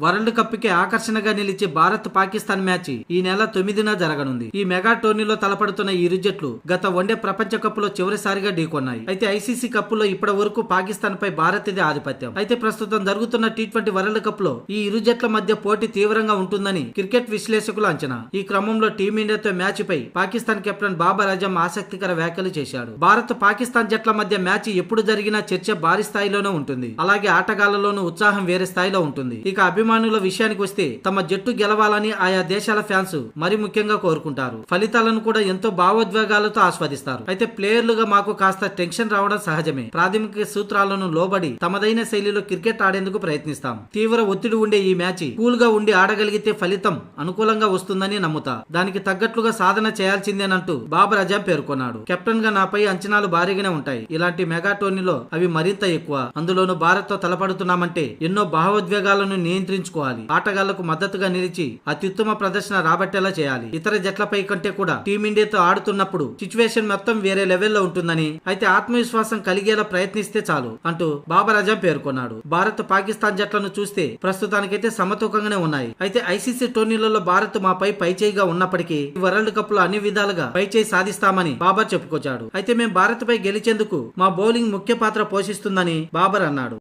World cup కి ఆకర్షణగా నిలిచే భారత్ పాకిస్తాన్ మ్యాచ్ ఈ నెల 9న జరగనుంది. ఈ మెగా టోర్నీలో తలపడుతున్న ఈ ఇరు జట్లు గత వన్డే ప్రపంచ కప్ లో చివరిసారిగా ఢీకొన్నాయి. అయితే ఐసీసీ కప్ లో ఇప్పటి వరకు పాకిస్తాన్ పై భారత్ దే ఆధిపత్యం. అయితే ప్రస్తుతం జరుగుతున్న టీ20 వరల్డ్ కప్ లో ఈ ఇరు జట్ల మధ్య పోటీ తీవ్రంగా ఉంటుందని క్రికెట్ విశ్లేషకుల అంచనా. ఈ క్రమంలో టీమిండియాతో మ్యాచ్ పై పాకిస్తాన్ కెప్టెన్ బాబర్ అజం ఆసక్తికర వ్యాఖ్యలు చేశాడు. భారత్ పాకిస్తాన్ జట్ల మధ్య మ్యాచ్ ఎప్పుడు జరిగినా చర్చ భారీ స్థాయిలోనే ఉంటుంది. అలాగే ఆటగాళ్లలోనూ ఉత్సాహం వేరే స్థాయిలో ఉంటుంది. ఇక అభిమానుల విషయానికి వస్తే తమ జట్టు గెలవాలని ఆయా దేశాల ఫ్యాన్స్ మరి ముఖ్యంగా కోరుకుంటారు. ఫలితాలను కూడా ఎంతో భావోద్వేగాలతో ఆస్వాదిస్తారు. అయితే ప్లేయర్లుగా మాకు కాస్త టెన్షన్ రావడం సహజమే. ప్రాథమిక సూత్రాలను లోబడి తమదైన శైలిలో క్రికెట్ ఆడేందుకు ప్రయత్నిస్తాం. తీవ్ర ఒత్తిడి ఉండే ఈ మ్యాచ్ కూల్ గా ఉండి ఆడగలిగితే ఫలితం అనుకూలంగా వస్తుందని నమ్ముతా. దానికి తగ్గట్లుగా సాధన చేయాల్సిందేనంటూ బాబర్ అజం పేర్కొన్నాడు. కెప్టెన్ గా నాపై అంచనాలు భారీగానే ఉంటాయి. ఇలాంటి మెగా టోర్నీలో అవి మరింత ఎక్కువ. అందులోనూ భారత్ తో తలపడుతున్నామంటే ఎన్నో భావోద్వేగాలను నియంత్రించుకోవాలి. ఆటగాళ్లకు మద్దతుగా నిలిచి అత్యుత్తమ ప్రదర్శన రాబట్టేలా చేయాలి. ఇతర జట్లపై కంటే కూడా టీమిండియాతో ఆడుతున్నప్పుడు సిచ్యువేషన్ మొత్తం వేరే లెవెల్లో ఉంటుందని, అయితే ఆత్మవిశ్వాసం కలిగేలా ప్రయత్నిస్తే చాలు అంటూ బాబర్ అజం పేర్కొన్నాడు. భారత్ పాకిస్తాన్ జట్లను చూస్తే ప్రస్తుతానికైతే సమతూకంగానే ఉన్నాయి. అయితే ఐసీసీ టోర్నీలలో భారత్ మాపై పైచేయిగా ఉన్నప్పటికీ ఈ వరల్డ్ కప్ లో అన్ని విధాలుగా పైచేయి సాధిస్తామని బాబర్ చెప్పుకొచ్చాడు. అయితే మేము భారత్ పై గెలిచేందుకు మా బౌలింగ్ ముఖ్య పాత్ర పోషిస్తుందని బాబర్ అన్నాడు.